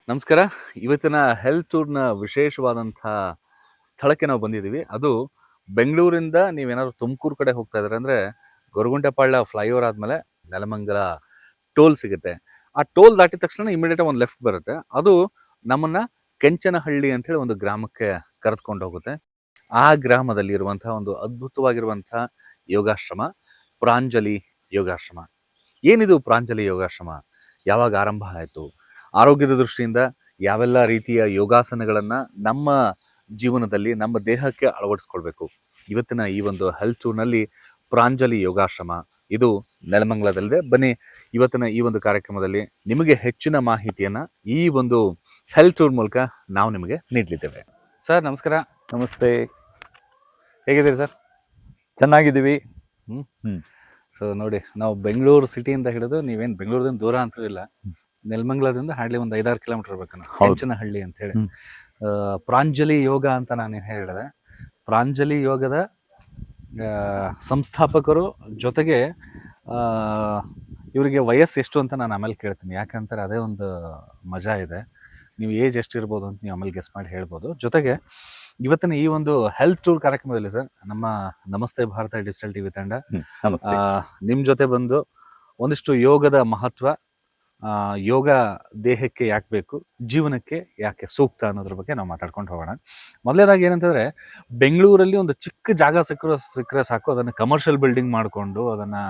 ನಮಸ್ಕಾರ. ಇವತ್ತಿನ ಹೆಲ್ತ್ ಟೂರ್ನ ವಿಶೇಷವಾದಂಥ ಸ್ಥಳಕ್ಕೆ ನಾವು ಬಂದಿದ್ದೀವಿ. ಅದು ಬೆಂಗಳೂರಿಂದ ನೀವೇನಾದ್ರು ತುಮಕೂರು ಕಡೆ ಹೋಗ್ತಾ ಇದ್ದಾರೆ ಅಂದರೆ ಗೊರಗುಂಟೆಪಾಳ್ಯ ಫ್ಲೈಓವರ್ ಆದಮೇಲೆ ನೆಲಮಂಗಲ ಟೋಲ್ ಸಿಗುತ್ತೆ. ಆ ಟೋಲ್ ದಾಟಿದ ತಕ್ಷಣ ಇಮಿಡಿಯೇಟಾಗಿ ಒಂದು ಲೆಫ್ಟ್ ಬರುತ್ತೆ. ಅದು ನಮ್ಮನ್ನು ಕೆಂಚನಹಳ್ಳಿ ಅಂಥೇಳಿ ಒಂದು ಗ್ರಾಮಕ್ಕೆ ಕರೆದುಕೊಂಡು ಹೋಗುತ್ತೆ. ಆ ಗ್ರಾಮದಲ್ಲಿ ಇರುವಂಥ ಒಂದು ಅದ್ಭುತವಾಗಿರುವಂಥ ಯೋಗಾಶ್ರಮ ಪ್ರಾಂಜಲಿ ಯೋಗಾಶ್ರಮ. ಏನಿದು ಪ್ರಾಂಜಲಿ ಯೋಗಾಶ್ರಮ? ಯಾವಾಗ ಆರಂಭ ಆಯಿತು? ಆರೋಗ್ಯದ ದೃಷ್ಟಿಯಿಂದ ಯಾವೆಲ್ಲ ರೀತಿಯ ಯೋಗಾಸನಗಳನ್ನು ನಮ್ಮ ಜೀವನದಲ್ಲಿ ನಮ್ಮ ದೇಹಕ್ಕೆ ಅಳವಡಿಸ್ಕೊಳ್ಬೇಕು? ಇವತ್ತಿನ ಈ ಒಂದು ಹೆಲ್ತ್ ಟೂರ್ನಲ್ಲಿ ಪ್ರಾಂಜಲಿ ಯೋಗಾಶ್ರಮ ಇದು ನೆಲಮಂಗಲದಲ್ಲಿದೆ. ಬನ್ನಿ, ಇವತ್ತಿನ ಈ ಒಂದು ಕಾರ್ಯಕ್ರಮದಲ್ಲಿ ನಿಮಗೆ ಹೆಚ್ಚಿನ ಮಾಹಿತಿಯನ್ನು ಈ ಒಂದು ಹೆಲ್ತ್ ಟೂರ್ ಮೂಲಕ ನಾವು ನಿಮಗೆ ನೀಡಲಿದ್ದೇವೆ. ಸರ್ ನಮಸ್ಕಾರ. ನಮಸ್ತೆ. ಹೇಗಿದ್ದೀರಿ ಸರ್? ಚೆನ್ನಾಗಿದ್ದೀವಿ. ಸೊ ನೋಡಿ, ನಾವು ಬೆಂಗಳೂರು ಸಿಟಿಯಿಂದ ಹಿಡಿದು ನೀವೇನು ಬೆಂಗಳೂರಿಂದ ದೂರ ಅಂತೂ ಇಲ್ಲ, ನೆಲಮಂಗಲದಿಂದ ಹಾರ್ಡ್ಲಿ ಒಂದು 5-6 ಕಿಲೋಮೀಟರ್ ಇರ್ಬೇಕು. ಕೆಂಚನಹಳ್ಳಿ ಅಂತ ಹೇಳಿ ಪ್ರಾಂಜಲಿ ಯೋಗ ಅಂತ ನಾನು ಹೇಳಿದೆ. ಪ್ರಾಂಜಲಿ ಯೋಗದ ಸಂಸ್ಥಾಪಕರು, ಜೊತೆಗೆ ಇವರಿಗೆ ವಯಸ್ಸು ಎಷ್ಟು ಅಂತ ನಾನು ಆಮೇಲೆ ಕೇಳ್ತೀನಿ. ಯಾಕಂತಾರೆ ಅದೇ ಒಂದು ಮಜಾ ಇದೆ. ನೀವು ಏಜ್ ಎಷ್ಟು ಇರ್ಬೋದು ಅಂತ ನೀವು ಆಮೇಲೆ ಗೆಸ್ ಮಾಡಿ ಹೇಳ್ಬೋದು. ಜೊತೆಗೆ ಇವತ್ತಿನ ಈ ಒಂದು ಹೆಲ್ತ್ ಟೂರ್ ಕಾರ್ಯಕ್ರಮದಲ್ಲಿ ಸರ್, ನಮ್ಮ ನಮಸ್ತೆ ಭಾರತ ಡಿಜಿಟಲ್ ಟಿವಿ ತಂಡ ನಿಮ್ಮ ಜೊತೆ ಬಂದು ಒಂದಿಷ್ಟು ಯೋಗದ ಮಹತ್ವ, ಯೋಗ ದೇಹಕ್ಕೆ ಯಾಕೆ ಬೇಕು, ಜೀವನಕ್ಕೆ ಯಾಕೆ ಸೂಕ್ತ ಅನ್ನೋದ್ರ ಬಗ್ಗೆ ನಾವು ಮಾತಾಡ್ಕೊಂಡು ಹೋಗೋಣ. ಮೊದಲನೇದಾಗಿ ಏನಂತಂದರೆ, ಬೆಂಗಳೂರಲ್ಲಿ ಒಂದು ಚಿಕ್ಕ ಜಾಗ ಸಿಕ್ಕರೆ ಸಾಕು, ಅದನ್ನು ಕಮರ್ಷಿಯಲ್ ಬಿಲ್ಡಿಂಗ್ ಮಾಡಿಕೊಂಡು ಅದನ್ನು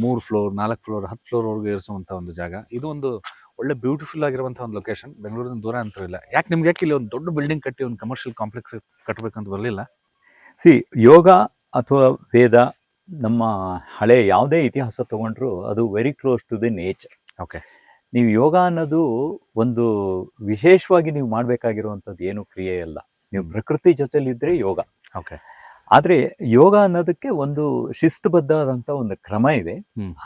3 ಫ್ಲೋರ್ 4 ಫ್ಲೋರ್ 10 ಫ್ಲೋರ್ವರೆಗೂ ಏರಿಸುವಂಥ ಒಂದು ಜಾಗ. ಇದು ಒಂದು ಒಳ್ಳೆ ಬ್ಯೂಟಿಫುಲ್ ಆಗಿರುವಂಥ ಒಂದು ಲೊಕೇಶನ್. ಬೆಂಗಳೂರಿನ ದೂರ ಅಂತೂ ಇಲ್ಲ. ನಿಮ್ಗೆ ಯಾಕೆ ಇಲ್ಲಿ ಒಂದು ದೊಡ್ಡ ಬಿಲ್ಡಿಂಗ್ ಕಟ್ಟಿ ಒಂದು ಕಮರ್ಷಿಯಲ್ ಕಾಂಪ್ಲೆಕ್ಸ್ ಕಟ್ಟಬೇಕಂತ ಬರಲಿಲ್ಲ? ಯೋಗ ಅಥವಾ ವೇದ, ನಮ್ಮ ಹಳೆ ಯಾವುದೇ ಇತಿಹಾಸ ತಗೊಂಡ್ರು ಅದು very close to the nature. Okay. ನೀವು ಯೋಗ ಅನ್ನೋದು ಒಂದು ವಿಶೇಷವಾಗಿ ನೀವು ಮಾಡಬೇಕಾಗಿರುವಂಥದ್ದು ಏನು ಕ್ರಿಯೆ ಅಲ್ಲ. ನೀವು ಪ್ರಕೃತಿ ಜೊತೆಲಿದ್ದರೆ ಯೋಗ. ಓಕೆ. ಆದರೆ ಯೋಗ ಅನ್ನೋದಕ್ಕೆ ಒಂದು ಶಿಸ್ತುಬದ್ಧವಾದಂಥ ಒಂದು ಕ್ರಮ ಇದೆ.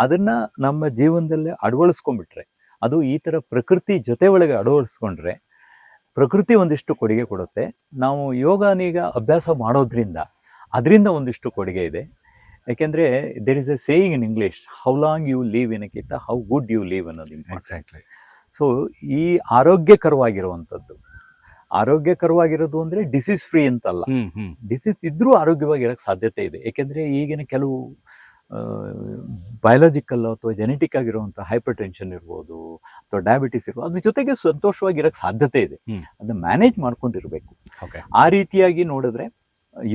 ಅದನ್ನ ನಮ್ಮ ಜೀವನದಲ್ಲೇ ಅಳವಡಿಸ್ಕೊಂಡ್ಬಿಟ್ರೆ, ಅದು ಈ ಥರ ಪ್ರಕೃತಿ ಜೊತೆ ಒಳಗೆ ಅಳವಡಿಸ್ಕೊಂಡ್ರೆ ಪ್ರಕೃತಿ ಒಂದಿಷ್ಟು ಕೊಡುಗೆ ಕೊಡುತ್ತೆ. ನಾವು ಯೋಗನೀಗ ಅಭ್ಯಾಸ ಮಾಡೋದ್ರಿಂದ ಅದರಿಂದ ಒಂದಿಷ್ಟು ಕೊಡುಗೆ ಇದೆ. ಯಾಕೆಂದರೆ there is a saying in English, how long you live ಏನಕ್ಕಿಂತ ಹೌ ಗುಡ್ ಯು ಲೀವ್ ಅನ್ನೋದು ಎಕ್ಸಾಕ್ಟ್ಲಿ. ಸೊ ಈ ಆರೋಗ್ಯಕರವಾಗಿರುವಂಥದ್ದು, ಆರೋಗ್ಯಕರವಾಗಿರೋದು ಅಂದರೆ ಡಿಸೀಸ್ ಫ್ರೀ ಅಂತಲ್ಲ. ಡಿಸೀಸ್ ಇದ್ರೂ ಆರೋಗ್ಯವಾಗಿರೋಕ್ಕೆ ಸಾಧ್ಯತೆ ಇದೆ. ಏಕೆಂದರೆ ಈಗಿನ ಕೆಲವು ಬಯಾಲಜಿಕಲ್ ಅಥವಾ ಜೆನೆಟಿಕ್ ಆಗಿರುವಂಥ ಹೈಪರ್ ಟೆನ್ಷನ್ ಇರ್ಬೋದು ಅಥವಾ ಡಯಾಬಿಟಿಸ್ ಇರ್ಬೋದು, ಅದ್ರ ಜೊತೆಗೆ ಸಂತೋಷವಾಗಿರೋಕ್ಕೆ ಸಾಧ್ಯತೆ ಇದೆ. ಅದನ್ನ ಮ್ಯಾನೇಜ್ ಮಾಡ್ಕೊಂಡಿರ್ಬೇಕು. ಆ ರೀತಿಯಾಗಿ ನೋಡಿದ್ರೆ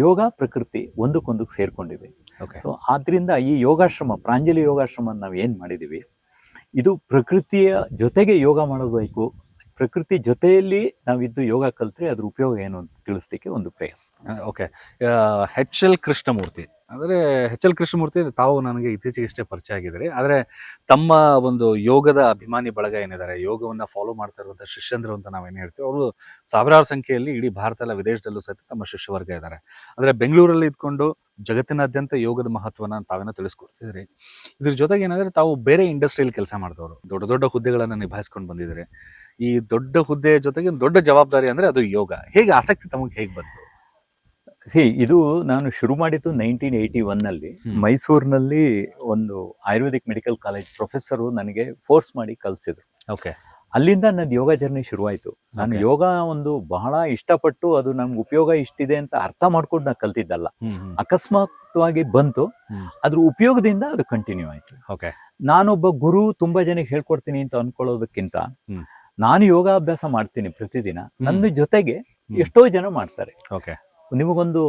ಯೋಗ ಪ್ರಕೃತಿ ಒಂದಕ್ಕೊಂದಕ್ಕೆ ಸೇರ್ಕೊಂಡಿದೆ. ಸೊ ಆದ್ರಿಂದ ಈ ಯೋಗಾಶ್ರಮ, ಪ್ರಾಂಜಲಿ ಯೋಗಾಶ್ರಮ ನಾವು ಏನು ಮಾಡಿದ್ದೀವಿ, ಇದು ಪ್ರಕೃತಿಯ ಜೊತೆಗೆ ಯೋಗ ಮಾಡಬೇಕು. ಪ್ರಕೃತಿ ಜೊತೆಯಲ್ಲಿ ನಾವಿದ್ದು ಯೋಗ ಕಲಿತ್ರೆ ಅದ್ರ ಉಪಯೋಗ ಏನು ಅಂತ ತಿಳಿಸ್ಲಿಕ್ಕೆ ಒಂದು ಪ್ರಯತ್ನ. ಓಕೆ. HL ಕೃಷ್ಣಮೂರ್ತಿ ಅಂದರೆ HL ಕೃಷ್ಣಮೂರ್ತಿ ತಾವು ನನಗೆ ಇತ್ತೀಚೆಗೆ ಪರಿಚಯ ಆಗಿದ್ದಾರೆ. ಆದರೆ ತಮ್ಮ ಒಂದು ಯೋಗದ ಅಭಿಮಾನಿ ಬಳಗ ಏನಿದ್ದಾರೆ, ಯೋಗವನ್ನು ಫಾಲೋ ಮಾಡ್ತಾ ಇರುವಂಥ ಶಿಷ್ಯಂದರು ಅಂತ ನಾವೇನು ಹೇಳ್ತೀವಿ, ಅವರು ಸಾವಿರಾರು ಸಂಖ್ಯೆಯಲ್ಲಿ ಇಡೀ ಭಾರತ ಎಲ್ಲ ವಿದೇಶದಲ್ಲೂ ಸಹಿತ ತಮ್ಮ ಶಿಷ್ಯವರ್ಗ ಇದ್ದಾರೆ. ಅಂದರೆ ಬೆಂಗಳೂರಲ್ಲಿ ಇದ್ಕೊಂಡು ಜಗತ್ತಿನಾದ್ಯಂತ ಯೋಗದ ಮಹತ್ವನ ತಾವೇನೋ ತಿಳಿಸ್ಕೊಡ್ತಿದ್ರಿ. ಇದ್ರ ಜೊತೆಗೆ ಏನಂದರೆ, ತಾವು ಬೇರೆ ಇಂಡಸ್ಟ್ರಿಯಲ್ಲಿ ಕೆಲಸ ಮಾಡಿದವರು, ದೊಡ್ಡ ದೊಡ್ಡ ಹುದ್ದೆಗಳನ್ನು ನಿಭಾಯಿಸ್ಕೊಂಡು ಬಂದಿದ್ದಾರೆ. ಈ ದೊಡ್ಡ ಹುದ್ದೆಯ ಜೊತೆಗೆ ದೊಡ್ಡ ಜವಾಬ್ದಾರಿ ಅಂದರೆ ಅದು ಯೋಗ. ಹೇಗೆ ಆಸಕ್ತಿ ತಮಗೆ ಹೇಗೆ ಬಂತು? ಇದು ನಾನು ಶುರು ಮಾಡಿದ್ದು 1981ನಲ್ಲಿ ಮೈಸೂರಿನಲ್ಲಿ ಒಂದು ಆಯುರ್ವೇದಿಕ್ ಮೆಡಿಕಲ್ ಕಾಲೇಜ್ ಪ್ರೊಫೆಸರು ನನಗೆ ಫೋರ್ಸ್ ಮಾಡಿ ಕಲಿಸಿದ್ರು. ಓಕೆ. ಅಲ್ಲಿಂದ ನನ್ನ ಯೋಗ ಜರ್ನಿ ಶುರುವಾಯಿತು. ನಾನು ಯೋಗ ಒಂದು ಬಹಳ ಇಷ್ಟಪಟ್ಟು ಅದು ನಮ್ಗೆ ಉಪಯೋಗ ಇಷ್ಟಿದೆ ಅಂತ ಅರ್ಥ ಮಾಡ್ಕೊಂಡು ನಾನು ಕಲ್ತಿದ್ದಲ್ಲ. ಅಕಸ್ಮಾತ್ವಾಗಿ ಬಂತು, ಅದ್ರ ಉಪಯೋಗದಿಂದ ಅದು ಕಂಟಿನ್ಯೂ ಆಯಿತು. ಓಕೆ. ನಾನೊಬ್ಬ ಗುರು ತುಂಬಾ ಜನಕ್ಕೆ ಹೇಳ್ಕೊಡ್ತೀನಿ ಅಂತ ಅನ್ಕೊಳ್ಳೋದಕ್ಕಿಂತ ನಾನು ಯೋಗಾಭ್ಯಾಸ ಮಾಡ್ತೀನಿ ಪ್ರತಿದಿನ, ನನ್ನ ಜೊತೆಗೆ ಎಷ್ಟೋ ಜನ ಮಾಡ್ತಾರೆ. ಓಕೆ. ನಿಮಗೊಂದು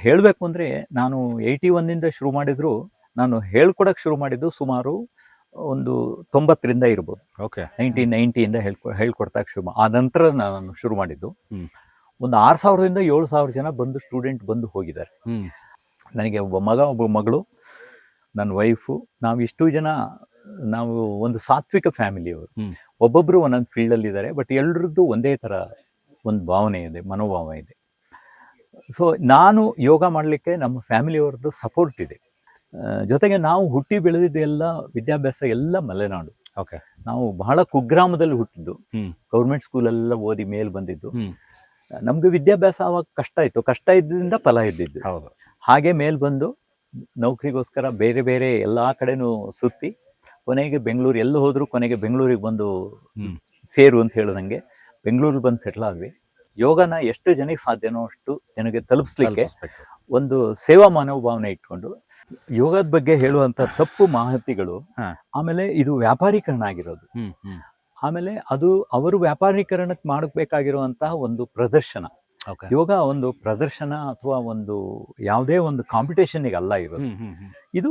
ಹೇಳಬೇಕು ಅಂದರೆ, ನಾನು 81ನಿಂದ ಶುರು ಮಾಡಿದ್ರು, ನಾನು ಹೇಳ್ಕೊಡಕ್ಕೆ ಶುರು ಮಾಡಿದ್ದು ಸುಮಾರು ಒಂದು 90ರಿಂದ ಇರ್ಬೋದು. ಓಕೆ. 1990ಯಿಂದ ಹೇಳ್ಕೊಡ್ತಾಕ್ಕೆ ಶುರು. ಆ ನಂತರ ನಾನು ಶುರು ಮಾಡಿದ್ದು ಒಂದು 6000ರಿಂದ 7000 ಜನ ಬಂದು ಸ್ಟೂಡೆಂಟ್ ಬಂದು ಹೋಗಿದ್ದಾರೆ. ನನಗೆ ಒಬ್ಬ ಮಗ, ಒಬ್ಬ ಮಗಳು, ನನ್ನ ವೈಫು, ನಾವು ಇಷ್ಟು ಜನ, ನಾವು ಒಂದು ಸಾತ್ವಿಕ ಫ್ಯಾಮಿಲಿಯವರು. ಒಬ್ಬೊಬ್ಬರು ಒಂದೊಂದು ಫೀಲ್ಡಲ್ಲಿದ್ದಾರೆ, ಬಟ್ ಎಲ್ಲರದ್ದು ಒಂದೇ ಥರ ಒಂದು ಭಾವನೆ ಇದೆ, ಮನೋಭಾವ ಇದೆ. ಸೊ ನಾನು ಯೋಗ ಮಾಡಲಿಕ್ಕೆ ನಮ್ಮ ಫ್ಯಾಮಿಲಿಯವ್ರದ್ದು ಸಪೋರ್ಟ್ ಇದೆ. ಜೊತೆಗೆ ನಾವು ಹುಟ್ಟಿ ಬೆಳೆದಿದ್ದೆಲ್ಲ ವಿದ್ಯಾಭ್ಯಾಸ ಎಲ್ಲ ಮಲೆನಾಡು. ಓಕೆ. ನಾವು ಬಹಳ ಕುಗ್ರಾಮದಲ್ಲಿ ಹುಟ್ಟಿದ್ದು, ಗೌರ್ಮೆಂಟ್ ಸ್ಕೂಲೆಲ್ಲ ಓದಿ ಮೇಲೆ ಬಂದಿದ್ದು. ನಮ್ಗೆ ವಿದ್ಯಾಭ್ಯಾಸ ಅವಾಗ ಕಷ್ಟ ಇತ್ತು, ಕಷ್ಟ ಇದ್ದಿಂದ ಫಲ ಇದ್ದಿದ್ದು. ಹಾಗೆ ಮೇಲೆ ಬಂದು ನೌಕರಿಗೋಸ್ಕರ ಬೇರೆ ಬೇರೆ ಎಲ್ಲ ಕಡೆನೂ ಸುತ್ತಿ ಕೊನೆಗೆ ಬೆಂಗಳೂರು, ಎಲ್ಲ ಹೋದ್ರು ಕೊನೆಗೆ ಬೆಂಗಳೂರಿಗೆ ಬಂದು ಸೇರು ಅಂತ ಹೇಳ್ದಂಗೆ ಬೆಂಗಳೂರಲ್ಲಿ ಬಂದು ಸೆಟ್ಲ್ ಆದ್ವಿ. ಯೋಗನ ಎಷ್ಟು ಜನಕ್ಕೆ ಸಾಧ್ಯನೋ ಅಷ್ಟು ಜನಕ್ಕೆ ತಲುಪಿಸ್ಲಿಕ್ಕೆ ತಲುಪಿಸ್ಬೇಕು. ಒಂದು ಸೇವಾ ಮನೋಭಾವನೆ ಇಟ್ಕೊಂಡು ಯೋಗದ ಬಗ್ಗೆ ಹೇಳುವಂತ ತಪ್ಪು ಮಾಹಿತಿಗಳು, ಹಾ. ಆಮೇಲೆ ಇದು ವ್ಯಾಪಾರೀಕರಣ ಆಗಿರೋದು, ಆಮೇಲೆ ಅದು ಅವರು ವ್ಯಾಪಾರೀಕರಣಕ್ಕೆ ಮಾಡಬೇಕಾಗಿರುವಂತಹ ಒಂದು ಪ್ರದರ್ಶನ. Okay. ಯೋಗ ಒಂದು ಪ್ರದರ್ಶನ ಅಥವಾ ಒಂದು ಯಾವುದೇ ಒಂದು ಕಾಂಪಿಟೇಷನ್ಗೆ ಅಲ್ಲ ಇರೋದು. ಇದು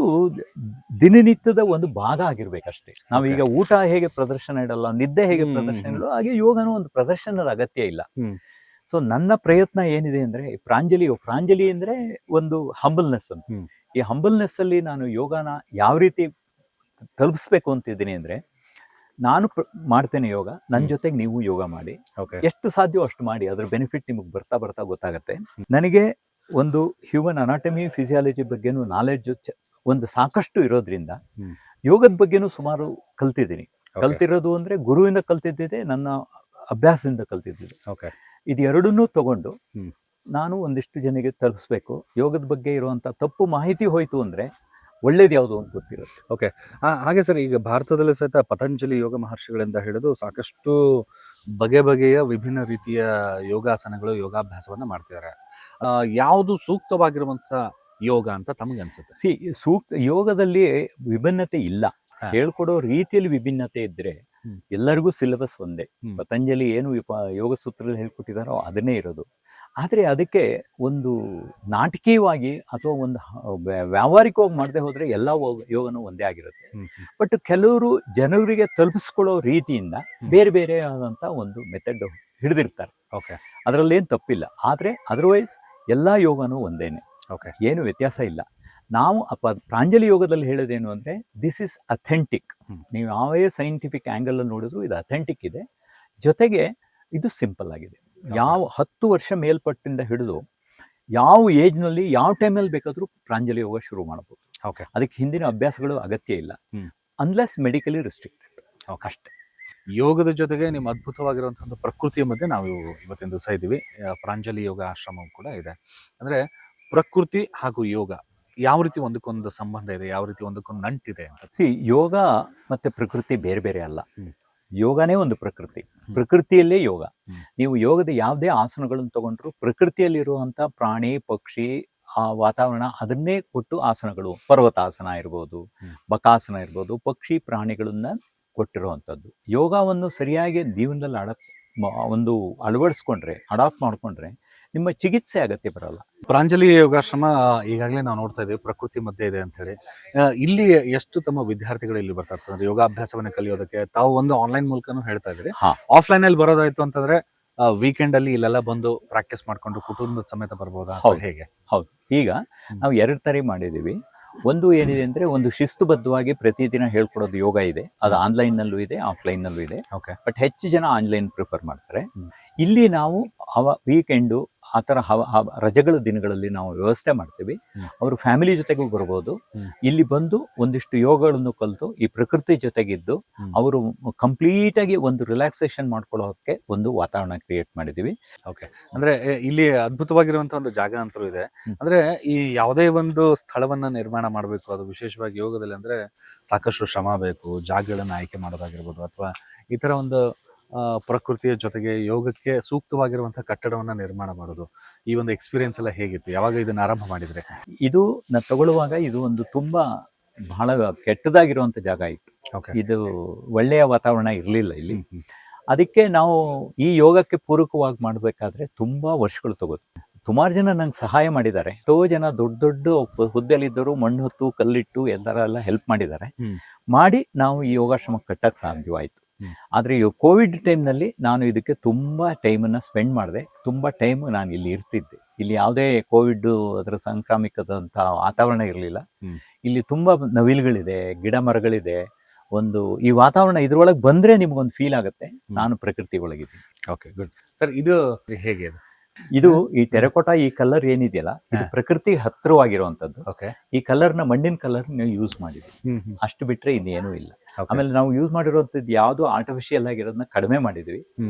ದಿನನಿತ್ಯದ ಒಂದು ಭಾಗ ಆಗಿರ್ಬೇಕಷ್ಟೇ. ನಾವೀಗ ಊಟ ಹೇಗೆ ಪ್ರದರ್ಶನ ಇಡಲ್ಲ, ನಿದ್ದೆ ಹೇಗೆ ಪ್ರದರ್ಶನ ಇಡಲ್ಲ, ಹಾಗೆ ಯೋಗನೂ ಒಂದು ಪ್ರದರ್ಶನದ ಅಗತ್ಯ ಇಲ್ಲ. ಸೊ ನನ್ನ ಪ್ರಯತ್ನ ಏನಿದೆ ಅಂದ್ರೆ ಪ್ರಾಂಜಲಿ ಅಂದ್ರೆ ಒಂದು ಹಂಬಲ್ನೆಸ್ ಅಂತ. ಈ ಹಂಬಲ್ನೆಸ್ ಅಲ್ಲಿ ನಾನು ಯೋಗನ ಯಾವ ರೀತಿ ತಲುಪಿಸ್ಬೇಕು ಅಂತಿದ್ದೀನಿ ಅಂದ್ರೆ, ನಾನು ಮಾಡ್ತೇನೆ ಯೋಗ, ನನ್ನ ಜೊತೆಗೆ ನೀವು ಯೋಗ ಮಾಡಿ, ಎಷ್ಟು ಸಾಧ್ಯವೋ ಅಷ್ಟು ಮಾಡಿ. ಅದ್ರ ಬೆನಿಫಿಟ್ ನಿಮಗೆ ಬರ್ತಾ ಬರ್ತಾ ಗೊತ್ತಾಗತ್ತೆ. ನನಗೆ ಒಂದು ಹ್ಯೂಮನ್ ಅನಾಟಮಿ ಫಿಸಿಯಾಲಜಿ ಬಗ್ಗೆನೂ ನಾಲೆಡ್ಜ್ ಒಂದು ಸಾಕಷ್ಟು ಇರೋದ್ರಿಂದ ಯೋಗದ ಬಗ್ಗೆನೂ ಸುಮಾರು ಕಲ್ತಿದ್ದೀನಿ. ಕಲ್ತಿರೋದು ಅಂದ್ರೆ ಗುರುವಿಂದ ಕಲ್ತಿದ್ದಿದೆ, ನನ್ನ ಅಭ್ಯಾಸದಿಂದ ಕಲ್ತಿದ್ದಿದೆ. ಇದು ಎರಡನ್ನೂ ತಗೊಂಡು ನಾನು ಒಂದಿಷ್ಟು ಜನಕ್ಕೆ ತಲುಪಿಸ್ಬೇಕು. ಯೋಗದ ಬಗ್ಗೆ ಇರುವಂತ ತಪ್ಪು ಮಾಹಿತಿ ಹೋಯ್ತು ಅಂದ್ರೆ ಒಳ್ಳೇದು ಯಾವುದು ಅಂತ ಗೊತ್ತಿರುತ್ತೆ. ಓಕೆ, ಹಾಗೆ ಸರ್, ಈಗ ಭಾರತದಲ್ಲಿ ಸಹಿತ ಪತಂಜಲಿ ಯೋಗ ಮಹರ್ಷಿಗಳಿಂದ ಹಿಡಿದು ಸಾಕಷ್ಟು ಬಗೆಯ ವಿಭಿನ್ನ ರೀತಿಯ ಯೋಗಾಸನಗಳು, ಯೋಗಾಭ್ಯಾಸವನ್ನ ಮಾಡ್ತಿದ್ದಾರೆ. ಯಾವುದು ಸೂಕ್ತವಾಗಿರುವಂತ ಯೋಗ ಅಂತ ತಮಗೆ ಅನ್ಸುತ್ತೆ? ಯೋಗದಲ್ಲಿ ವಿಭಿನ್ನತೆ ಇಲ್ಲ. ಹೇಳ್ಕೊಡೋ ರೀತಿಯಲ್ಲಿ ವಿಭಿನ್ನತೆ ಇದ್ರೆ ಎಲ್ಲರಿಗೂ ಸಿಲೆಬಸ್ ಒಂದೇ. ಪತಂಜಲಿ ಏನು ಯೋಗ ಸೂತ್ರದಲ್ಲಿ ಹೇಳ್ಕೊಟ್ಟಿದಾರೋ ಅದನ್ನೇ ಇರೋದು. ಆದ್ರೆ ಅದಕ್ಕೆ ಒಂದು ನಾಟಕೀಯವಾಗಿ ಅಥವಾ ಒಂದು ವ್ಯಾವಹಾರಿಕವಾಗಿ ಮಾಡದೆ ಹೋದ್ರೆ ಎಲ್ಲ ಯೋಗನೂ ಒಂದೇ ಆಗಿರುತ್ತೆ. ಬಟ್ ಕೆಲವರು ಜನರಿಗೆ ತಲುಪಿಸ್ಕೊಳ್ಳೋ ರೀತಿಯಿಂದ ಬೇರೆ ಬೇರೆ ಆದಂತ ಒಂದು ಮೆಥಡ್ ಹಿಡಿದಿರ್ತಾರೆ. ಅದರಲ್ಲೇನು ತಪ್ಪಿಲ್ಲ. ಆದ್ರೆ ಅದರ್ವೈಸ್ ಎಲ್ಲಾ ಯೋಗನೂ ಒಂದೇನೆ, ಏನು ವ್ಯತ್ಯಾಸ ಇಲ್ಲ. ನಾವು ಪ್ರಾಂಜಲಿ ಯೋಗದಲ್ಲಿ ಹೇಳೋದೇನು ಅಂದ್ರೆ, ದಿಸ್ ಇಸ್ ಅಥೆಂಟಿಕ್. ನೀವು ಯಾವೇ ಸೈಂಟಿಫಿಕ್ ಆಂಗಲ್ ಅಲ್ಲಿ ನೋಡಿದ್ರು ಇದು ಅಥೆಂಟಿಕ್ ಇದೆ. ಜೊತೆಗೆ ಇದು ಸಿಂಪಲ್ ಆಗಿದೆ. ಯಾವ 10 ವರ್ಷ ಮೇಲ್ಪಟ್ಟಿಂದ ಹಿಡಿದು ಯಾವ ಏಜ್ ನಲ್ಲಿ ಯಾವ ಟೈಮಲ್ಲಿ ಬೇಕಾದ್ರೂ ಪ್ರಾಂಜಲಿ ಯೋಗ ಶುರು ಮಾಡಬಹುದು. ಅದಕ್ಕೆ ಹಿಂದಿನ ಅಭ್ಯಾಸಗಳು ಅಗತ್ಯ ಇಲ್ಲ, ಅನ್ಲೆಸ್ ಮೆಡಿಕಲಿ ರಿಸ್ಟ್ರಿಕ್ಟೆಡ್ ಅಷ್ಟೇ. ಯೋಗದ ಜೊತೆಗೆ ನಿಮ್ಮ ಅದ್ಭುತವಾಗಿರುವಂತಹ ಪ್ರಕೃತಿಯ ಮಧ್ಯೆ ನಾವು ಇವತ್ತಿನ ದಿವಸ ಇದ್ದೀವಿ. ಪ್ರಾಂಜಲಿ ಯೋಗ ಆಶ್ರಮ ಕೂಡ ಇದೆ. ಅಂದ್ರೆ ಪ್ರಕೃತಿ ಹಾಗೂ ಯೋಗ ಯಾವ ರೀತಿ ಒಂದಕ್ಕೊಂದು ಸಂಬಂಧ ಇದೆ, ಯಾವ ರೀತಿ ಒಂದಕ್ಕೊಂದು ನಂಟಿದೆ ಅಂತ. ಯೋಗ ಮತ್ತೆ ಪ್ರಕೃತಿ ಬೇರೆ ಬೇರೆ ಅಲ್ಲ. ಯೋಗನೇ ಒಂದು ಪ್ರಕೃತಿ, ಪ್ರಕೃತಿಯಲ್ಲೇ ಯೋಗ. ನೀವು ಯೋಗದ ಯಾವುದೇ ಆಸನಗಳನ್ನು ತಗೊಂಡ್ರು ಪ್ರಕೃತಿಯಲ್ಲಿರುವಂತ ಪ್ರಾಣಿ ಪಕ್ಷಿ ಆ ವಾತಾವರಣ ಅದನ್ನೇ ಕೊಟ್ಟು ಆಸನಗಳು, ಪರ್ವತಾಸನ ಇರ್ಬೋದು, ಬಕಾಸನ ಇರ್ಬೋದು, ಪಕ್ಷಿ ಪ್ರಾಣಿಗಳನ್ನ ಕೊಟ್ಟಿರುವಂಥದ್ದು. ಯೋಗವನ್ನು ಸರಿಯಾಗಿ ಜೀವನದಲ್ಲಿ ಅಳವಡಿಸ್ಕೊಂಡ್ರೆ, ಅಡಾಪ್ಟ್ ಮಾಡ್ಕೊಂಡ್ರೆ ನಿಮ್ಮ ಚಿಕಿತ್ಸೆ ಅಗತ್ಯ ಬರಲ್ಲ. ಪ್ರಾಂಜಲಿ ಯೋಗಾಶ್ರಮ ಈಗಾಗಲೇ ನಾವು ನೋಡ್ತಾ ಇದ್ದೀವಿ, ಪ್ರಕೃತಿ ಮಧ್ಯೆ ಇದೆ ಅಂತ ಹೇಳಿ. ಇಲ್ಲಿ ಎಷ್ಟು ತಮ್ಮ ವಿದ್ಯಾರ್ಥಿಗಳು ಇಲ್ಲಿ ಬರ್ತಾರೆ ಸರ್ ಯೋಗಾಭ್ಯಾಸವನ್ನ ಕಲಿಯೋದಕ್ಕೆ? ತಾವು ಒಂದು ಆನ್ಲೈನ್ ಮೂಲಕನೂ ಹೇಳ್ತಾ ಇದ್ರಿ. ಆಫ್ಲೈನ್ ಅಲ್ಲಿ ಬರೋದಾಯ್ತು ಅಂತಂದ್ರೆ ವೀಕೆಂಡ್ ಅಲ್ಲಿ ಇಲ್ಲೆಲ್ಲ ಬಂದು ಪ್ರಾಕ್ಟೀಸ್ ಮಾಡ್ಕೊಂಡು ಕುಟುಂಬದ ಸಮೇತ ಬರ್ಬೋದಾ, ಹೇಗೆ? ಹೌದು, ಈಗ ನಾವು 2 ತರ ಮಾಡಿದೀವಿ. ಒಂದು ಏನಿದೆ ಅಂದ್ರೆ, ಒಂದು ಶಿಸ್ತುಬದ್ಧವಾಗಿ ಪ್ರತಿದಿನ ಹೇಳ್ಕೊಡೋದು ಯೋಗ ಇದೆ. ಅದು ಆನ್ಲೈನ್ ನಲ್ಲೂ ಇದೆ, ಆಫ್ಲೈನ್ ನಲ್ಲೂ ಇದೆ. ಬಟ್ ಹೆಚ್ಚು ಜನ ಆನ್ಲೈನ್ ಪ್ರಿಫರ್ ಮಾಡ್ತಾರೆ. ಇಲ್ಲಿ ನಾವು ವೀಕೆಂಡು ಆ ಥರ ರಜೆಗಳ ದಿನಗಳಲ್ಲಿ ನಾವು ವ್ಯವಸ್ಥೆ ಮಾಡ್ತೀವಿ. ಅವರು ಫ್ಯಾಮಿಲಿ ಜೊತೆಗೂ ಬರ್ಬೋದು. ಇಲ್ಲಿ ಬಂದು ಒಂದಿಷ್ಟು ಯೋಗಗಳನ್ನು ಕಲಿತು ಈ ಪ್ರಕೃತಿ ಜೊತೆಗಿದ್ದು ಅವರು ಕಂಪ್ಲೀಟ್ ಆಗಿ ಒಂದು ರಿಲ್ಯಾಕ್ಸೇಷನ್ ಮಾಡ್ಕೊಳ್ಳೋಕೆ ಒಂದು ವಾತಾವರಣ ಕ್ರಿಯೇಟ್ ಮಾಡಿದೀವಿ. ಅಂದ್ರೆ ಇಲ್ಲಿ ಅದ್ಭುತವಾಗಿರುವಂತಹ ಒಂದು ಜಾಗ ಅಂತೂ ಇದೆ. ಅಂದ್ರೆ ಈ ಯಾವುದೇ ಒಂದು ಸ್ಥಳವನ್ನ ನಿರ್ಮಾಣ ಮಾಡಬೇಕು, ಅದು ವಿಶೇಷವಾಗಿ ಯೋಗದಲ್ಲಿ ಅಂದ್ರೆ ಸಾಕಷ್ಟು ಶ್ರಮ ಬೇಕು. ಜಾಗಗಳನ್ನ ಆಯ್ಕೆ ಮಾಡೋದಾಗಿರ್ಬೋದು, ಅಥವಾ ಈ ತರ ಒಂದು ಪ್ರಕೃತಿಯ ಜೊತೆಗೆ ಯೋಗಕ್ಕೆ ಸೂಕ್ತವಾಗಿರುವಂತಹ ಕಟ್ಟಡವನ್ನ ನಿರ್ಮಾಣ ಮಾಡೋದು, ಈ ಒಂದು ಎಕ್ಸ್ಪೀರಿಯನ್ಸ್ ಎಲ್ಲ ಹೇಗಿತ್ತು? ಯಾವಾಗ ಇದನ್ನ ಆರಂಭ ಮಾಡಿದ್ರೆ? ಇದು ನಾನು ತಗೊಳ್ಳುವಾಗ ಇದು ಒಂದು ತುಂಬಾ ಬಹಳ ಕೆಟ್ಟದಾಗಿರುವಂತ ಜಾಗ ಇತ್ತು. ಇದು ಒಳ್ಳೆಯ ವಾತಾವರಣ ಇರಲಿಲ್ಲ ಇಲ್ಲಿ. ಅದಕ್ಕೆ ನಾವು ಈ ಯೋಗಕ್ಕೆ ಪೂರಕವಾಗಿ ಮಾಡಬೇಕಾದ್ರೆ ತುಂಬಾ ವರ್ಷಗಳು ತಗೋತು. ಸುಮಾರು ಜನ ನಂಗೆ ಸಹಾಯ ಮಾಡಿದ್ದಾರೆ. ಎಷ್ಟೋ ಜನ ದೊಡ್ಡ ದೊಡ್ಡ ಹುದ್ದೆಲಿದ್ದರು, ಮಣ್ಣು ಹೊತ್ತು ಕಲ್ಲಿಟ್ಟು ಎಲ್ಲ ಹೆಲ್ಪ್ ಮಾಡಿದ್ದಾರೆ. ಮಾಡಿ ನಾವು ಈ ಯೋಗಾಶ್ರಮ ಕಟ್ಟಕ್ಕೆ ಸಾಧ್ಯವಾಯಿತು. ಆದರೆ ಈ ಕೋವಿಡ್ ಟೈಮ್ನಲ್ಲಿ ನಾನು ಇದಕ್ಕೆ ತುಂಬ ಟೈಮನ್ನು ಸ್ಪೆಂಡ್ ಮಾಡಿದೆ. ತುಂಬ ಟೈಮ್ ನಾನು ಇಲ್ಲಿ ಇರ್ತಿದ್ದೆ. ಇಲ್ಲಿ ಯಾವುದೇ ಕೋವಿಡ್ ಅದರ ಸಾಂಕ್ರಾಮಿಕದಂಥ ವಾತಾವರಣ ಇರಲಿಲ್ಲ. ಇಲ್ಲಿ ತುಂಬ ನವಿಲುಗಳಿದೆ, ಗಿಡ ಮರಗಳಿದೆ. ಒಂದು ಈ ವಾತಾವರಣ ಇದ್ರೊಳಗೆ ಬಂದರೆ ನಿಮ್ಗೊಂದು ಫೀಲ್ ಆಗುತ್ತೆ ನಾನು ಪ್ರಕೃತಿ ಒಳಗಿದ್ದೀನಿ. Okay, good sir. ಇದು ಹೇಗೆ? ಇದು ಈ ಟೆರಕೋಟಾ ಈ ಕಲರ್ ಏನಿದೆಯಲ್ಲ, ಇದು ಪ್ರಕೃತಿ ಹತ್ತಿರವಾಗಿರುವಂತದ್ದು. ಈ ಕಲರ್ನ ಮಣ್ಣಿನ ಕಲರ್ ನೀವು ಯೂಸ್ ಮಾಡಿದ್ವಿ, ಅಷ್ಟು ಬಿಟ್ರೆ ಇನ್ನೇನು ಇಲ್ಲ. ಆಮೇಲೆ ನಾವು ಯೂಸ್ ಮಾಡಿರುವಂತದ್ದು ಯಾವ್ದು ಆರ್ಟಿಫಿಷಿಯಲ್ ಆಗಿರೋದನ್ನ ಕಡಿಮೆ ಮಾಡಿದ್ವಿ.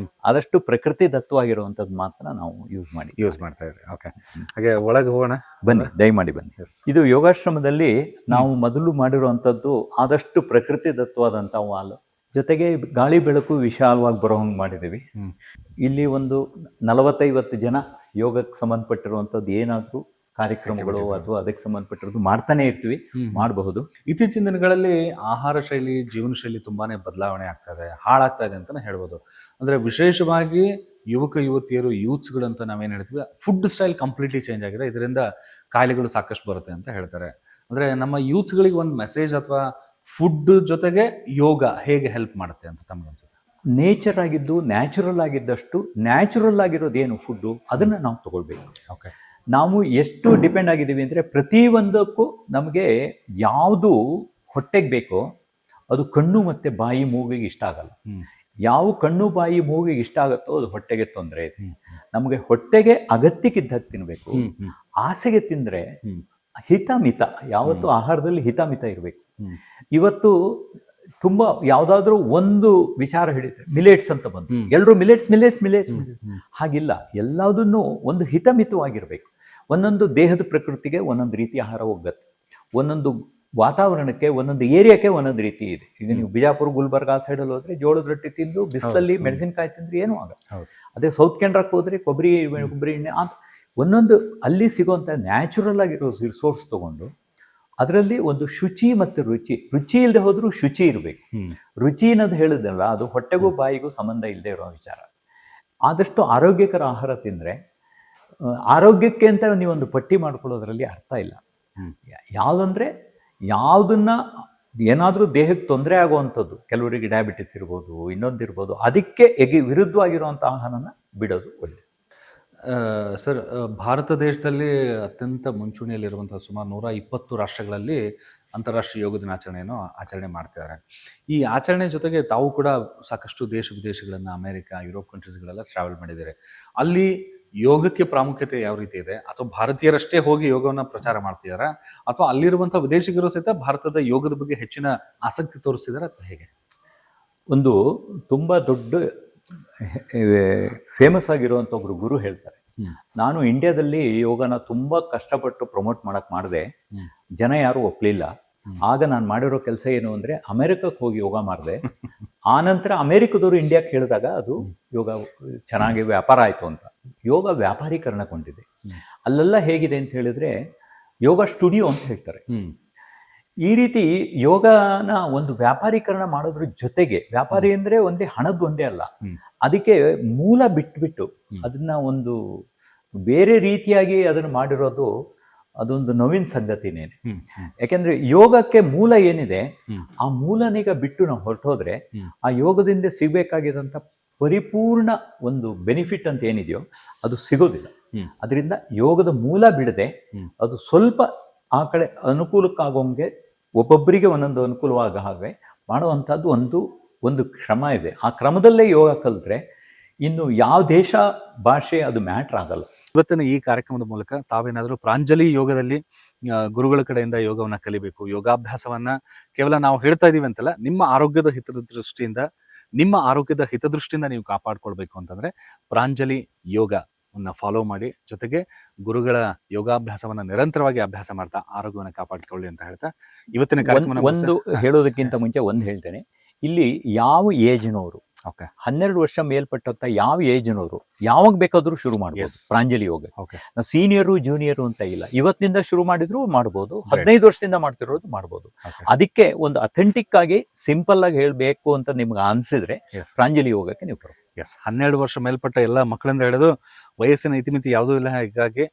ಆದಷ್ಟು ಪ್ರಕೃತಿ ದತ್ತವಾಗಿರುವಂತದ್ದು ಮಾತ್ರ ನಾವು ಯೂಸ್ ಮಾಡ್ತಾ ಇದ್ವಿ. ಹಾಗೆ ಒಳಗೆ ಹೋಗೋಣ, ಬನ್ನಿ, ದಯಮಾಡಿ ಬನ್ನಿ. ಇದು ಯೋಗಾಶ್ರಮದಲ್ಲಿ ನಾವು ಮೊದಲು ಮಾಡಿರುವಂತದ್ದು ಆದಷ್ಟು ಪ್ರಕೃತಿ ದತ್ತವಾದಂತ ವಾಲ್. ಜೊತೆಗೆ ಗಾಳಿ ಬೆಳಕು ವಿಶಾಲವಾಗಿ ಬರೋ ಹಂಗೆ ಮಾಡಿದ್ದೀವಿ. ಇಲ್ಲಿ ಒಂದು 40-50 ಜನ ಯೋಗಕ್ಕೆ ಸಂಬಂಧಪಟ್ಟಿರುವಂಥದ್ದು ಏನಾದರೂ ಕಾರ್ಯಕ್ರಮಗಳು ಅಥವಾ ಅದಕ್ಕೆ ಸಂಬಂಧಪಟ್ಟಿರೋದು ಮಾಡ್ತಾನೆ ಇರ್ತೀವಿ, ಮಾಡಬಹುದು. ಇತ್ತೀಚಿನ ದಿನಗಳಲ್ಲಿ ಆಹಾರ ಶೈಲಿ, ಜೀವನ ಶೈಲಿ ತುಂಬಾನೇ ಬದಲಾವಣೆ ಆಗ್ತಾ ಇದೆ, ಹಾಳಾಗ್ತಾ ಇದೆ ಅಂತಾನೆ ಹೇಳ್ಬೋದು. ಅಂದ್ರೆ ವಿಶೇಷವಾಗಿ ಯುವಕ ಯುವತಿಯರು, ಯೂತ್ಸ್ಗಳಂತ ನಾವೇನ್ ಹೇಳ್ತೀವಿ, ಫುಡ್ ಸ್ಟೈಲ್ ಕಂಪ್ಲೀಟ್ಲಿ ಚೇಂಜ್ ಆಗಿದೆ. ಇದರಿಂದ ಕಾಯಿಲೆಗಳು ಸಾಕಷ್ಟು ಬರುತ್ತೆ ಅಂತ ಹೇಳ್ತಾರೆ. ಅಂದ್ರೆ ನಮ್ಮ ಯೂತ್ಸ್ಗಳಿಗೆ ಒಂದು ಮೆಸೇಜ್ ಅಥವಾ ಫುಡ್ ಜೊತೆಗೆ ಯೋಗ ಹೇಗೆ ಹೆಲ್ಪ್ ಮಾಡುತ್ತೆ ಅಂತ ತಮ್ಗನ್ಸುತ್ತೆ? ನೇಚರ್ ಆಗಿದ್ದು, ನ್ಯಾಚುರಲ್ ಆಗಿದ್ದಷ್ಟು, ನ್ಯಾಚುರಲ್ ಆಗಿರೋದೇನು ಫುಡ್ಡು ಅದನ್ನು ನಾವು ತಗೊಳ್ಬೇಕು. ಓಕೆ. ನಾವು ಎಷ್ಟು ಡಿಪೆಂಡ್ ಆಗಿದ್ದೀವಿ ಅಂದರೆ ಪ್ರತಿಯೊಂದಕ್ಕೂ ನಮಗೆ ಯಾವುದು ಹೊಟ್ಟೆಗೆ ಬೇಕೋ ಅದು ಕಣ್ಣು ಮತ್ತು ಬಾಯಿ ಮೂಗಿಗೆ ಇಷ್ಟ ಆಗಲ್ಲ. ಯಾವ ಕಣ್ಣು ಬಾಯಿ ಮೂಗಿಗೆ ಇಷ್ಟ ಆಗುತ್ತೋ ಅದು ಹೊಟ್ಟೆಗೆ ತೊಂದರೆ ಇದೆ. ನಮಗೆ ಹೊಟ್ಟೆಗೆ ಅಗತ್ಯಕ್ಕಿದ್ದಾಗ ತಿನ್ನಬೇಕು. ಆಸೆಗೆ ತಿಂದರೆ ಹಿತಮಿತ, ಯಾವತ್ತು ಆಹಾರದಲ್ಲಿ ಹಿತಮಿತ ಇರಬೇಕು. ಇವತ್ತು ತುಂಬ ಯಾವುದಾದ್ರೂ ಒಂದು ವಿಚಾರ ಹಿಡಿದ್ರೆ ಮಿಲೆಟ್ಸ್ ಅಂತ ಬಂತು, ಎಲ್ಲರೂ ಮಿಲೆಟ್ಸ್ ಹಾಗಿಲ್ಲ. ಎಲ್ಲದನ್ನೂ ಒಂದು ಹಿತಮಿತವಾಗಿರಬೇಕು. ಒಂದೊಂದು ದೇಹದ ಪ್ರಕೃತಿಗೆ ಒಂದೊಂದು ರೀತಿ ಆಹಾರ ಹೋಗುತ್ತೆ, ಒಂದೊಂದು ವಾತಾವರಣಕ್ಕೆ, ಒಂದೊಂದು ಏರಿಯಾಕ್ಕೆ ಒಂದೊಂದು ರೀತಿ ಇದೆ. ಈಗ ನೀವು ಬಿಜಾಪುರ, ಗುಲ್ಬರ್ಗ ಆ ಸೈಡಲ್ಲಿ ಹೋದ್ರೆ ಜೋಳದ ರೊಟ್ಟಿ ತಿಂದು ಬಿಸಿಲಲ್ಲಿ ಮೆಣಸಿನಕಾಯಿ ತಿಂದ್ರೆ ಏನೂ ಆಗಲ್ಲ. ಅದೇ ಸೌತ್ ಕೆನರಾಕ್ಕೆ ಹೋದ್ರೆ ಕೊಬ್ಬರಿ ಎಣ್ಣೆ ಅಂತ ಒಂದೊಂದು ಅಲ್ಲಿ ಸಿಗುವಂಥ ನ್ಯಾಚುರಲ್ ಆಗಿರೋ ರಿಸೋರ್ಸ್ ತಗೊಂಡು ಅದರಲ್ಲಿ ಒಂದು ಶುಚಿ ಮತ್ತು ರುಚಿ ಇಲ್ಲದೆ ಹೋದ್ರೂ ಶುಚಿ ಇರಬೇಕು. ರುಚಿ ಅನ್ನೋದು ಹೇಳಿದ್ನಲ್ಲ, ಅದು ಹೊಟ್ಟೆಗೂ ಬಾಯಿಗೂ ಸಂಬಂಧ ಇಲ್ಲದೆ ಇರೋ ವಿಚಾರ. ಆದಷ್ಟು ಆರೋಗ್ಯಕರ ಆಹಾರ ತಿಂದರೆ, ಆರೋಗ್ಯಕ್ಕೆ ಅಂತ ನೀವೊಂದು ಪಟ್ಟಿ ಮಾಡ್ಕೊಳ್ಳೋದ್ರಲ್ಲಿ ಅರ್ಥ ಇಲ್ಲ. ಯಾವುದಂದ್ರೆ ಯಾವುದನ್ನ ಏನಾದರೂ ದೇಹಕ್ಕೆ ತೊಂದರೆ ಆಗುವಂಥದ್ದು, ಕೆಲವರಿಗೆ ಡಯಾಬಿಟಿಸ್ ಇರ್ಬೋದು, ಇನ್ನೊಂದಿರ್ಬೋದು, ಅದಕ್ಕೆ ವಿರುದ್ಧವಾಗಿರುವಂಥ ಆಹಾರನ ಬಿಡೋದು ಒಳ್ಳೆಯದು. ಸರ್, ಭಾರತ ದೇಶದಲ್ಲಿ ಅತ್ಯಂತ ಮುಂಚೂಣಿಯಲ್ಲಿರುವಂತಹ ಸುಮಾರು 120 ರಾಷ್ಟ್ರಗಳಲ್ಲಿ ಅಂತಾರಾಷ್ಟ್ರೀಯ ಯೋಗ ದಿನಾಚರಣೆಯನ್ನು ಆಚರಣೆ ಮಾಡ್ತಿದ್ದಾರೆ. ಈ ಆಚರಣೆ ಜೊತೆಗೆ ತಾವು ಕೂಡ ಸಾಕಷ್ಟು ದೇಶ ವಿದೇಶಗಳನ್ನು, ಅಮೆರಿಕ, ಯುರೋಪ್ ಕಂಟ್ರೀಸ್ಗಳೆಲ್ಲ ಟ್ರಾವೆಲ್ ಮಾಡಿದ್ದಾರೆ. ಅಲ್ಲಿ ಯೋಗಕ್ಕೆ ಪ್ರಾಮುಖ್ಯತೆ ಯಾವ ರೀತಿ ಇದೆ? ಅಥವಾ ಭಾರತೀಯರಷ್ಟೇ ಹೋಗಿ ಯೋಗವನ್ನು ಪ್ರಚಾರ ಮಾಡ್ತಿದಾರಾ, ಅಥವಾ ಅಲ್ಲಿರುವಂತಹ ವಿದೇಶಿಗರು ಸಹಿತ ಭಾರತದ ಯೋಗದ ಬಗ್ಗೆ ಹೆಚ್ಚಿನ ಆಸಕ್ತಿ ತೋರಿಸಿದಾರೆ, ಅಥವಾ ಹೇಗೆ? ಒಂದು ತುಂಬ ದೊಡ್ಡ ಫೇಮಸ್ ಆಗಿರುವಂಥ ಒಬ್ರು ಗುರು ಹೇಳ್ತಾರೆ, ನಾನು ಇಂಡಿಯಾದಲ್ಲಿ ಯೋಗನ ತುಂಬ ಕಷ್ಟಪಟ್ಟು ಪ್ರಮೋಟ್ ಮಾಡಿದೆ, ಜನ ಯಾರು ಒಪ್ಪಲಿಲ್ಲ. ಆಗ ನಾನು ಮಾಡಿರೋ ಕೆಲಸ ಏನು ಅಂದರೆ ಅಮೆರಿಕಕ್ಕೆ ಹೋಗಿ ಯೋಗ ಮಾಡಿದೆ. ಆನಂತರ ಅಮೆರಿಕದವರು ಇಂಡಿಯಾಕ್ಕೆ ಹೇಳಿದಾಗ ಅದು ಯೋಗ ಚೆನ್ನಾಗಿ ವ್ಯಾಪಾರ ಆಯಿತು ಅಂತ. ಯೋಗ ವ್ಯಾಪಾರೀಕರಣಗೊಂಡಿದೆ. ಅಲ್ಲೆಲ್ಲ ಹೇಗಿದೆ ಅಂತ ಹೇಳಿದ್ರೆ ಯೋಗ ಸ್ಟುಡಿಯೋ ಅಂತ ಹೇಳ್ತಾರೆ. ಈ ರೀತಿ ಯೋಗನ ಒಂದು ವ್ಯಾಪಾರೀಕರಣ ಮಾಡೋದ್ರ ಜೊತೆಗೆ, ವ್ಯಾಪಾರಿ ಅಂದರೆ ಹಣದ ಒಂದೇ ಅಲ್ಲ, ಅದಕ್ಕೆ ಮೂಲ ಬಿಟ್ಬಿಟ್ಟು ಅದನ್ನ ಒಂದು ಬೇರೆ ರೀತಿಯಾಗಿ ಅದನ್ನು ಮಾಡಿರೋದು ಅದೊಂದು ನವೀನ ಸಂಗತಿನೇನೆ. ಯಾಕೆಂದ್ರೆ ಯೋಗಕ್ಕೆ ಮೂಲ ಏನಿದೆ, ಆ ಮೂಲನೀಗ ಬಿಟ್ಟು ನಾವು ಹೊರಟೋದ್ರೆ ಆ ಯೋಗದಿಂದ ಸಿಗಬೇಕಾಗಿರೋಂಥ ಪರಿಪೂರ್ಣ ಒಂದು ಬೆನಿಫಿಟ್ ಅಂತ ಏನಿದೆಯೋ ಅದು ಸಿಗೋದಿಲ್ಲ. ಅದರಿಂದ ಯೋಗದ ಮೂಲ ಬಿಡದೆ ಅದು ಸ್ವಲ್ಪ ಆ ಕಡೆ ಅನುಕೂಲಕ್ಕಾಗೋಂಗೆ, ಒಬ್ಬೊಬ್ಬರಿಗೆ ಒಂದೊಂದು ಅನುಕೂಲವಾಗ ಹಾಗೆ ಮಾಡುವಂಥದ್ದು ಒಂದು ಕ್ರಮ ಇದೆ. ಆ ಕ್ರಮದಲ್ಲೇ ಯೋಗ ಕಲಿತ್ರೆ ಇನ್ನು ಯಾವ ದೇಶ ಭಾಷೆ ಅದು ಮ್ಯಾಟ್ರ್ ಆಗಲ್ಲ. ಇವತ್ತಿನ ಈ ಕಾರ್ಯಕ್ರಮದ ಮೂಲಕ ತಾವೇನಾದರೂ ಪ್ರಾಂಜಲಿ ಯೋಗದಲ್ಲಿ ಗುರುಗಳ ಕಡೆಯಿಂದ ಯೋಗವನ್ನ ಕಲಿಬೇಕು, ಯೋಗಾಭ್ಯಾಸವನ್ನ ಕೇವಲ ನಾವು ಹೇಳ್ತಾ ಇದೀವಿ ಅಂತಲ್ಲ, ನಿಮ್ಮ ಆರೋಗ್ಯದ ಹಿತದೃಷ್ಟಿಯಿಂದ ನೀವು ಕಾಪಾಡ್ಕೊಳ್ಬೇಕು ಅಂತಂದ್ರೆ ಪ್ರಾಂಜಲಿ ಯೋಗವನ್ನ ಫಾಲೋ ಮಾಡಿ, ಜೊತೆಗೆ ಗುರುಗಳ ಯೋಗಾಭ್ಯಾಸವನ್ನ ನಿರಂತರವಾಗಿ ಅಭ್ಯಾಸ ಮಾಡ್ತಾ ಆರೋಗ್ಯವನ್ನ ಕಾಪಾಡಿಕೊಳ್ಳಿ ಅಂತ ಹೇಳ್ತಾ ಇವತ್ತಿನ ಕಾರ್ಯಕ್ರಮ ಒಂದು ಹೇಳೋದಕ್ಕಿಂತ ಮುಂಚೆ ಒಂದು ಹೇಳ್ತೇನೆ. ಇಲ್ಲಿ ಯಾವ ಏಜ್ನವರು, 12 ವರ್ಷ ಮೇಲ್ಪಟ್ಟಂತ ಯಾವ ಏಜ್ನವರು ಯಾವಾಗ ಬೇಕಾದ್ರೂ ಶುರು ಮಾಡ್ಬೋದು ಪ್ರಾಂಜಲಿ ಯೋಗ. ಸೀನಿಯರು ಜೂನಿಯರು ಅಂತ ಇಲ್ಲ, ಇವತ್ತಿನಿಂದ ಶುರು ಮಾಡಿದ್ರು ಮಾಡ್ಬೋದು, 15 ವರ್ಷದಿಂದ ಮಾಡ್ತಿರೋದು ಮಾಡ್ಬೋದು. ಅದಕ್ಕೆ ಒಂದು ಅಥೆಂಟಿಕ್ ಆಗಿ ಸಿಂಪಲ್ ಆಗಿ ಹೇಳ್ಬೇಕು ಅಂತ ನಿಮ್ಗೆ ಅನ್ಸಿದ್ರೆ ಪ್ರಾಂಜಲಿ ಯೋಗಕ್ಕೆ ನೀವು ಬರೋ. 12 ವರ್ಷ ಮೇಲ್ಪಟ್ಟ ಎಲ್ಲ ಮಕ್ಕಳಿಂದ ಹಿಡಿದು ವಯಸ್ಸಿನ ಇತಿಮಿತಿ ಯಾವುದೂ ಇಲ್ಲ. ಹೀಗಾಗಿ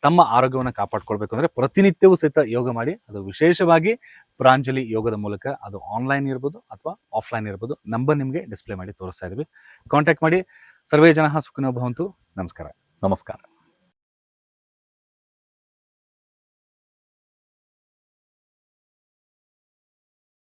ತಮ್ಮ ಆರೋಗ್ಯವನ್ನು ಕಾಪಾಡ್ಕೊಳ್ಬೇಕು ಅಂದ್ರೆ ಪ್ರತಿನಿತ್ಯವೂ ಸಹಿತ ಯೋಗ ಮಾಡಿ. ಅದು ವಿಶೇಷವಾಗಿ ಪ್ರಾಂಜಲಿ ಯೋಗದ ಮೂಲಕ, ಅದು ಆನ್ಲೈನ್ ಇರ್ಬೋದು ಅಥವಾ ಆಫ್ಲೈನ್ ಇರ್ಬೋದು. ನಂಬರ್ ನಿಮಗೆ ಡಿಸ್ಪ್ಲೇ ಮಾಡಿ ತೋರಿಸ್ತಾ ಇದೀವಿ, ಕಾಂಟ್ಯಾಕ್ಟ್ ಮಾಡಿ. ಸರ್ವೇ ಜನಃ ಸುಖಿನೋ ಭವಂತು. ನಮಸ್ಕಾರ.